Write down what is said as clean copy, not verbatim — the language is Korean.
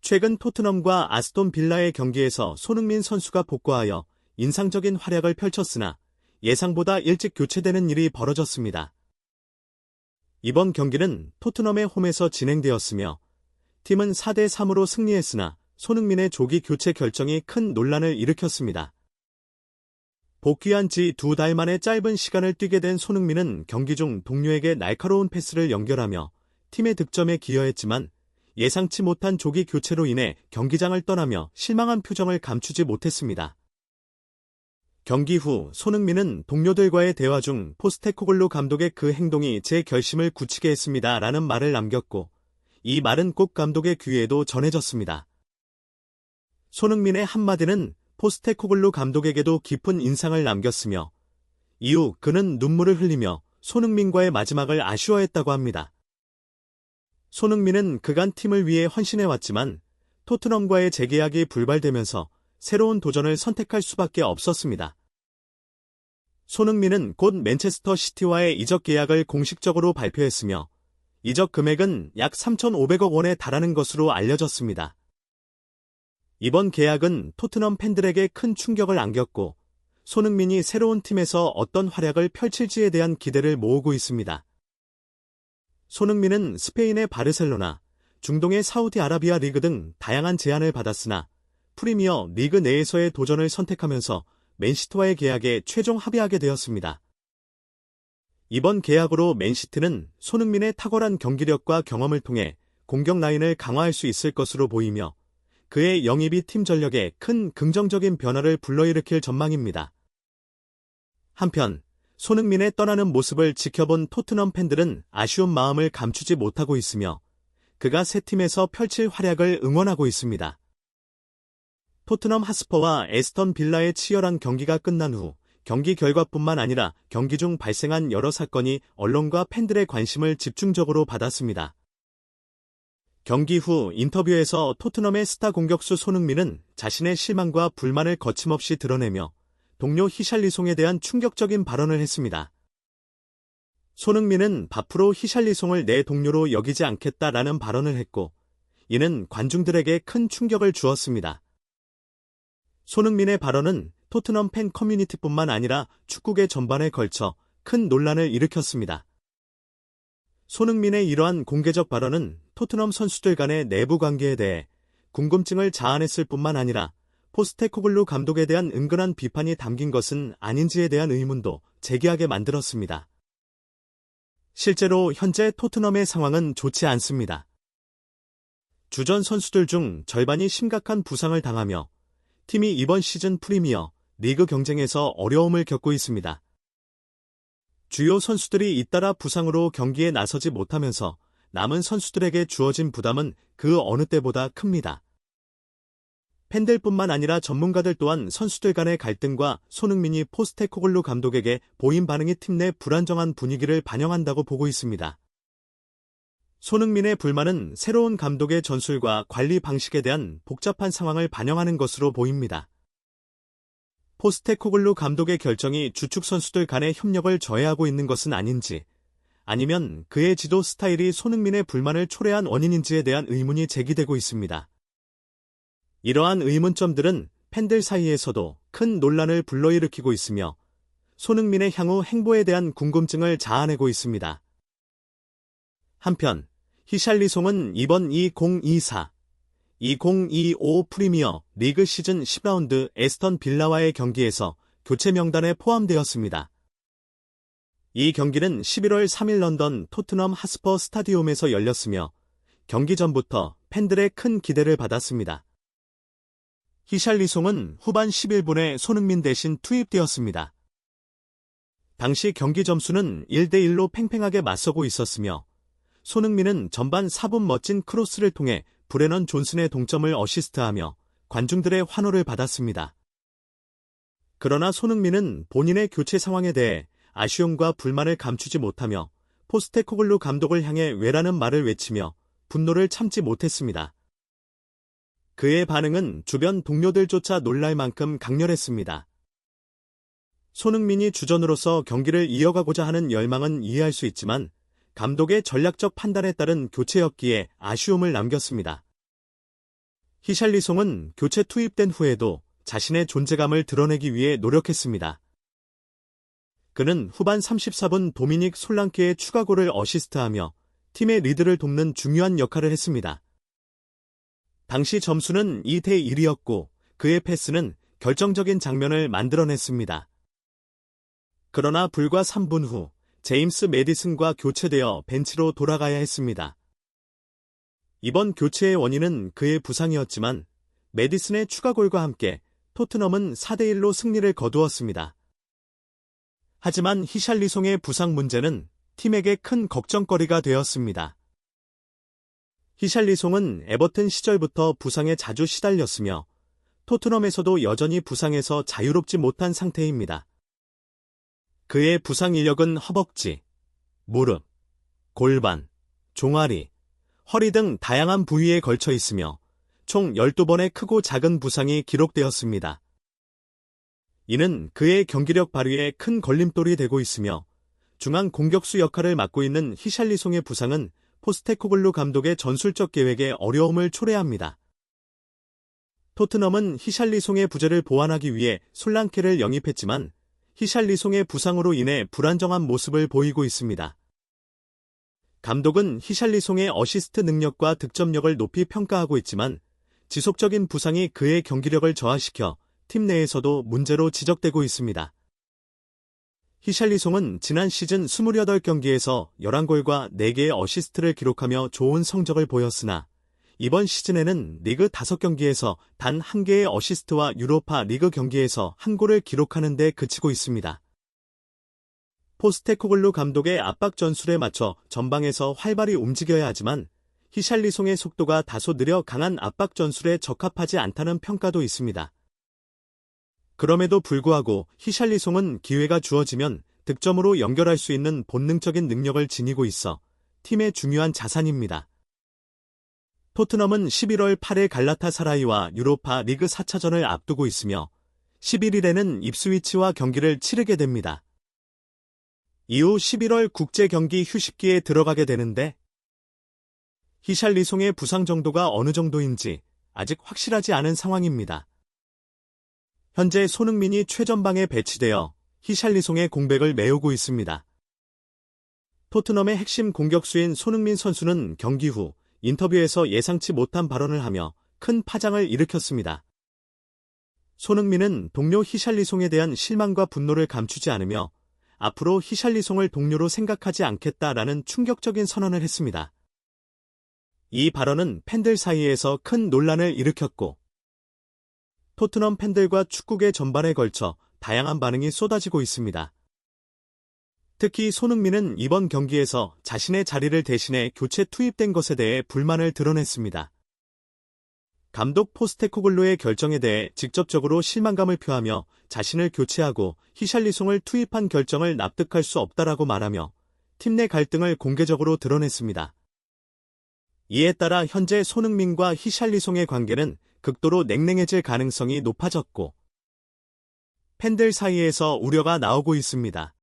최근 토트넘과 아스톤 빌라의 경기에서 손흥민 선수가 복구하여 인상적인 활약을 펼쳤으나 예상보다 일찍 교체되는 일이 벌어졌습니다. 이번 경기는 토트넘의 홈에서 진행되었으며 팀은 4대3으로 승리했으나 손흥민의 조기 교체 결정이 큰 논란을 일으켰습니다. 복귀한 지 2달 만에 짧은 시간을 뛰게 된 손흥민은 경기 중 동료에게 날카로운 패스를 연결하며 팀의 득점에 기여했지만 예상치 못한 조기 교체로 인해 경기장을 떠나며 실망한 표정을 감추지 못했습니다. 경기 후 손흥민은 동료들과의 대화 중 포스테코글루 감독의 그 행동이 제 결심을 굳히게 했습니다 라는 말을 남겼고 이 말은 꼭 감독의 귀에도 전해졌습니다. 손흥민의 한마디는 포스테코글루 감독에게도 깊은 인상을 남겼으며 이후 그는 눈물을 흘리며 손흥민과의 마지막을 아쉬워했다고 합니다. 손흥민은 그간 팀을 위해 헌신해왔지만 토트넘과의 재계약이 불발되면서 새로운 도전을 선택할 수밖에 없었습니다. 손흥민은 곧 맨체스터 시티와의 이적 계약을 공식적으로 발표했으며 이적 금액은 약 3,500억 원에 달하는 것으로 알려졌습니다. 이번 계약은 토트넘 팬들에게 큰 충격을 안겼고 손흥민이 새로운 팀에서 어떤 활약을 펼칠지에 대한 기대를 모으고 있습니다. 손흥민은 스페인의 바르셀로나, 중동의 사우디아라비아 리그 등 다양한 제안을 받았으나 프리미어 리그 내에서의 도전을 선택하면서 맨시티와의 계약에 최종 합의하게 되었습니다. 이번 계약으로 맨시티는 손흥민의 탁월한 경기력과 경험을 통해 공격 라인을 강화할 수 있을 것으로 보이며 그의 영입이 팀 전력에 큰 긍정적인 변화를 불러일으킬 전망입니다. 한편 손흥민의 떠나는 모습을 지켜본 토트넘 팬들은 아쉬운 마음을 감추지 못하고 있으며 그가 새 팀에서 펼칠 활약을 응원하고 있습니다. 토트넘 핫스퍼와 에스턴 빌라의 치열한 경기가 끝난 후 경기 결과뿐만 아니라 경기 중 발생한 여러 사건이 언론과 팬들의 관심을 집중적으로 받았습니다. 경기 후 인터뷰에서 토트넘의 스타 공격수 손흥민은 자신의 실망과 불만을 거침없이 드러내며 동료 히샬리송에 대한 충격적인 발언을 했습니다. 손흥민은 앞으로 히샬리송을 내 동료로 여기지 않겠다라는 발언을 했고 이는 관중들에게 큰 충격을 주었습니다. 손흥민의 발언은 토트넘 팬 커뮤니티뿐만 아니라 축구계 전반에 걸쳐 큰 논란을 일으켰습니다. 손흥민의 이러한 공개적 발언은 토트넘 선수들 간의 내부 관계에 대해 궁금증을 자아냈을 뿐만 아니라 포스테코글루 감독에 대한 은근한 비판이 담긴 것은 아닌지에 대한 의문도 제기하게 만들었습니다. 실제로 현재 토트넘의 상황은 좋지 않습니다. 주전 선수들 중 절반이 심각한 부상을 당하며 팀이 이번 시즌 프리미어 리그 경쟁에서 어려움을 겪고 있습니다. 주요 선수들이 잇따라 부상으로 경기에 나서지 못하면서 남은 선수들에게 주어진 부담은 그 어느 때보다 큽니다. 팬들뿐만 아니라 전문가들 또한 선수들 간의 갈등과 손흥민이 포스테코글루 감독에게 보인 반응이 팀 내 불안정한 분위기를 반영한다고 보고 있습니다. 손흥민의 불만은 새로운 감독의 전술과 관리 방식에 대한 복잡한 상황을 반영하는 것으로 보입니다. 포스테코글루 감독의 결정이 주축 선수들 간의 협력을 저해하고 있는 것은 아닌지, 아니면 그의 지도 스타일이 손흥민의 불만을 초래한 원인인지에 대한 의문이 제기되고 있습니다. 이러한 의문점들은 팬들 사이에서도 큰 논란을 불러일으키고 있으며 손흥민의 향후 행보에 대한 궁금증을 자아내고 있습니다. 한편 히샬리송은 이번 2024-2025 프리미어 리그 시즌 10라운드 에스턴 빌라와의 경기에서 교체 명단에 포함되었습니다. 이 경기는 11월 3일 런던 토트넘 핫스퍼 스타디움에서 열렸으며 경기 전부터 팬들의 큰 기대를 받았습니다. 히샬리송은 후반 11분에 손흥민 대신 투입되었습니다. 당시 경기 점수는 1대1로 팽팽하게 맞서고 있었으며 손흥민은 전반 4분 멋진 크로스를 통해 브레넌 존슨의 동점을 어시스트하며 관중들의 환호를 받았습니다. 그러나 손흥민은 본인의 교체 상황에 대해 아쉬움과 불만을 감추지 못하며 포스테코글루 감독을 향해 왜라는 말을 외치며 분노를 참지 못했습니다. 그의 반응은 주변 동료들조차 놀랄 만큼 강렬했습니다. 손흥민이 주전으로서 경기를 이어가고자 하는 열망은 이해할 수 있지만 감독의 전략적 판단에 따른 교체였기에 아쉬움을 남겼습니다. 히샬리송은 교체 투입된 후에도 자신의 존재감을 드러내기 위해 노력했습니다. 그는 후반 34분 도미닉 솔랑케의 추가골을 어시스트하며 팀의 리드를 돕는 중요한 역할을 했습니다. 당시 점수는 2대 1이었고 그의 패스는 결정적인 장면을 만들어냈습니다. 그러나 불과 3분 후 제임스 매디슨과 교체되어 벤치로 돌아가야 했습니다. 이번 교체의 원인은 그의 부상이었지만 매디슨의 추가골과 함께 토트넘은 4대 1로 승리를 거두었습니다. 하지만 히샬리송의 부상 문제는 팀에게 큰 걱정거리가 되었습니다. 히샬리송은 에버튼 시절부터 부상에 자주 시달렸으며 토트넘에서도 여전히 부상에서 자유롭지 못한 상태입니다. 그의 부상 이력은 허벅지, 무릎, 골반, 종아리, 허리 등 다양한 부위에 걸쳐 있으며 총 12번의 크고 작은 부상이 기록되었습니다. 이는 그의 경기력 발휘에 큰 걸림돌이 되고 있으며 중앙 공격수 역할을 맡고 있는 히샬리송의 부상은 포스테코글루 감독의 전술적 계획에 어려움을 초래합니다. 토트넘은 히샬리송의 부재를 보완하기 위해 솔랑케를 영입했지만 히샬리송의 부상으로 인해 불안정한 모습을 보이고 있습니다. 감독은 히샬리송의 어시스트 능력과 득점력을 높이 평가하고 있지만 지속적인 부상이 그의 경기력을 저하시켜 팀 내에서도 문제로 지적되고 있습니다. 히샬리송은 지난 시즌 28경기에서 11골과 4개의 어시스트를 기록하며 좋은 성적을 보였으나 이번 시즌에는 리그 5경기에서 단 1개의 어시스트와 유로파 리그 경기에서 1골을 기록하는 데 그치고 있습니다. 포스테코글루 감독의 압박 전술에 맞춰 전방에서 활발히 움직여야 하지만 히샬리송의 속도가 다소 느려 강한 압박 전술에 적합하지 않다는 평가도 있습니다. 그럼에도 불구하고 히샬리송은 기회가 주어지면 득점으로 연결할 수 있는 본능적인 능력을 지니고 있어 팀의 중요한 자산입니다. 토트넘은 11월 8일 갈라타사라이와 유로파 리그 4차전을 앞두고 있으며 11일에는 입스위치와 경기를 치르게 됩니다. 이후 11월 국제 경기 휴식기에 들어가게 되는데 히샬리송의 부상 정도가 어느 정도인지 아직 확실하지 않은 상황입니다. 현재 손흥민이 최전방에 배치되어 히샬리송의 공백을 메우고 있습니다. 토트넘의 핵심 공격수인 손흥민 선수는 경기 후 인터뷰에서 예상치 못한 발언을 하며 큰 파장을 일으켰습니다. 손흥민은 동료 히샬리송에 대한 실망과 분노를 감추지 않으며 앞으로 히샬리송을 동료로 생각하지 않겠다라는 충격적인 선언을 했습니다. 이 발언은 팬들 사이에서 큰 논란을 일으켰고 토트넘 팬들과 축구계 전반에 걸쳐 다양한 반응이 쏟아지고 있습니다. 특히 손흥민은 이번 경기에서 자신의 자리를 대신해 교체 투입된 것에 대해 불만을 드러냈습니다. 감독 포스테코글루의 결정에 대해 직접적으로 실망감을 표하며 자신을 교체하고 히샬리송을 투입한 결정을 납득할 수 없다라고 말하며 팀 내 갈등을 공개적으로 드러냈습니다. 이에 따라 현재 손흥민과 히샬리송의 관계는 극도로 냉랭해질 가능성이 높아졌고 팬들 사이에서 우려가 나오고 있습니다.